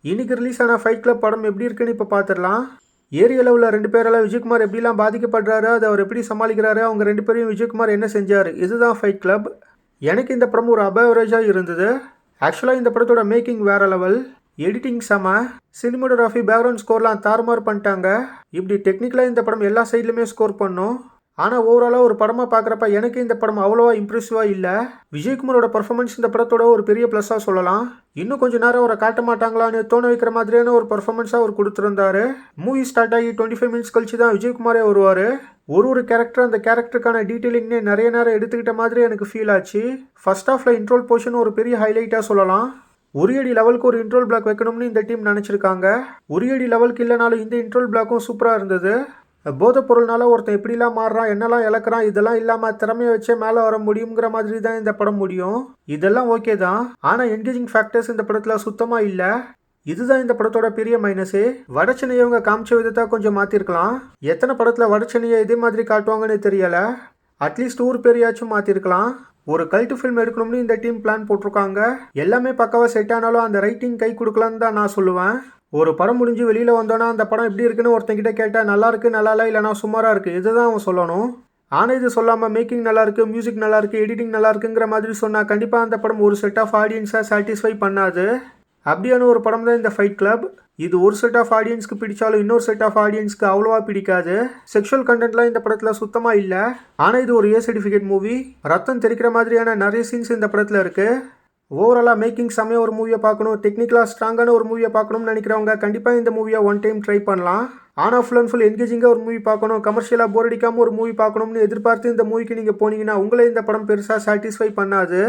இன்னைக்கு ரிலீஸ் ஆன fight club படம் எப்படி இருக்குன்னு இப்போ பார்த்துடலாம். ஏரியாவில் உள்ள 2 பேரால் விஜயகுமார் எப்படிலாம் பாதிக்கப்படுறாரு, அதை அவர் எப்படி சமாளிக்கிறாரு, அவங்க 2 பேரையும் விஜயகுமார் என்ன செஞ்சார், இதுதான் ஃபைட் கிளப். எனக்கு இந்த படம் ஒரு அபவரேஜாக இருந்தது. ஆக்சுவலாக இந்த படத்தோட மேக்கிங் வேற லெவல், எடிட்டிங் செம, சினிமாட்டோகிராஃபி, பேக்ரவுண்ட் ஸ்கோர்லாம் தாறுமாறு பண்ணிட்டாங்க. இப்படி டெக்னிக்கலாக இந்த படம் எல்லா சைட்லையுமே ஸ்கோர் பண்ணும். ஆனால் ஓவராலாக ஒரு படமாக பார்க்குறப்ப எனக்கு இந்த படம் அவ்வளோவா இம்ப்ரெசிவாக இல்லை. விஜயகுமாரோட பர்ஃபார்மன்ஸ் இந்த படத்தோட ஒரு பெரிய ப்ளஸ்ஸாக சொல்லலாம். இன்னும் கொஞ்சம் நேரம் அவரை காட்ட மாட்டாங்களான்னு தோண வைக்கிற மாதிரியான ஒரு பர்ஃபார்மன்ஸாக அவர் கொடுத்துருந்தாரு. மூவி ஸ்டார்ட் ஆகி 25 மினிட்ஸ் கழிச்சு தான் விஜயகுமாரே வருவார். ஒரு கேரக்டர் அந்த கேரக்டருக்கான டீட்டெயிலிங்னே நிறைய நேரம் எடுத்துக்கிட்ட மாதிரி எனக்கு ஃபீல் ஆச்சு. ஃபர்ஸ்ட் ஹாஃபில் இன்ட்ரோல் போர்ஷன் ஒரு பெரிய ஹைலைட்டாக சொல்லலாம். ஒரு அடி லெவலுக்கு ஒரு இன்ட்ரோல் பிளாக் வைக்கணும்னு இந்த டீம் நினச்சிருக்காங்க. ஒரு அடி லெவலுக்கு இல்லைனாலும் இந்த இன்ட்ரோல் பிளாக்கும் சூப்பராக இருந்தது. போதைப் பொருள்னால ஒருத்தன் எப்படிலாம் மாறுறான், என்னெல்லாம் இழக்கிறான், இதெல்லாம் இல்லாமல் திறமையை வச்சே மேலே வர முடியுங்கிற மாதிரி தான் இந்த படம் முடியும். இதெல்லாம் ஓகே தான், ஆனால் என்கேஜிங் ஃபேக்டர்ஸ் இந்த படத்தில் சுத்தமாக இல்லை. இதுதான் இந்த படத்தோட பெரிய மைனஸே. வடச்சென்னையை அவங்க காமிச்ச விதத்தை கொஞ்சம் மாற்றிருக்கலாம். எத்தனை படத்தில் வடச்சென்னையை இதே மாதிரி காட்டுவாங்கன்னு தெரியலை. அட்லீஸ்ட் ஊர் பேரையாச்சும் மாற்றிருக்கலாம். ஒரு கல்ட்டு ஃபில்ம் எடுக்கணும்னு இந்த டீம் பிளான் போட்டிருக்காங்க. எல்லாமே பக்காவாக செட் ஆனாலும் அந்த ரைட்டிங் கை கொடுக்கலான்னு தான் நான் சொல்லுவேன். ஒரு படம் முடிஞ்சு வெளியில் வந்தோன்னா அந்த படம் எப்படி இருக்குன்னு ஒருத்தங்கிட்ட கேட்டால் நல்லா இருக்கு, நல்லா இல்லை, இல்லைனா சுமாராக இருக்குது, இதுதான் அவன் சொல்லணும். ஆனால் இது சொல்லாமல் மேக்கிங் நல்லா இருக்கு, மியூசிக் நல்லா இருக்கு, எடிட்டிங் நல்லா இருக்குங்கிற மாதிரி சொன்னால் கண்டிப்பாக அந்த படம் ஒரு செட் ஆஃப் ஆடியன்ஸை சாட்டிஸ்ஃபை பண்ணாது. அப்படியான ஒரு படம் தான் இந்த ஃபைட் கிளப். இது ஒரு செட் ஆஃப் ஆடியன்ஸ்க்கு பிடிச்சாலும் இன்னொரு செட் ஆஃப் ஆடியன்ஸ்க்கு அவ்வளோவா பிடிக்காது. செக்ஷுவல் கண்டென்ட்லாம் இந்த படத்தில் சுத்தமாக இல்லை. ஆனால் இது ஒரு ஏ சர்டிஃபிகேட் மூவி. ரத்தம் தெரிக்கிற மாதிரியான நிறைய சீன்ஸ் இந்த படத்தில் இருக்குது. ஓவராலாக மேக்கிங் செம்மையாக ஒரு மூவியை பார்க்கணும், டெக்னிக்கலாக ஸ்ட்ராங்கான ஒரு மூவியை பார்க்கணும்னு நினைக்கிறவங்க கண்டிப்பாக இந்த மூவியை ஒன் டைம் ட்ரை பண்ணலாம். ஆனால் ஃபுல் அண்ட் ஃபுல் என்கேஜிங்காக ஒரு மூவி பார்க்கணும், கமர்ஷியலாக போர் அடிக்காமல் ஒரு மூவி பார்க்கணும்னு எதிர்பார்த்து இந்த மூவிக்கு நீங்கள் போனீங்கன்னா உங்களே இந்த படம் பெருசாக சாட்டிஸ்ஃபை பண்ணாது.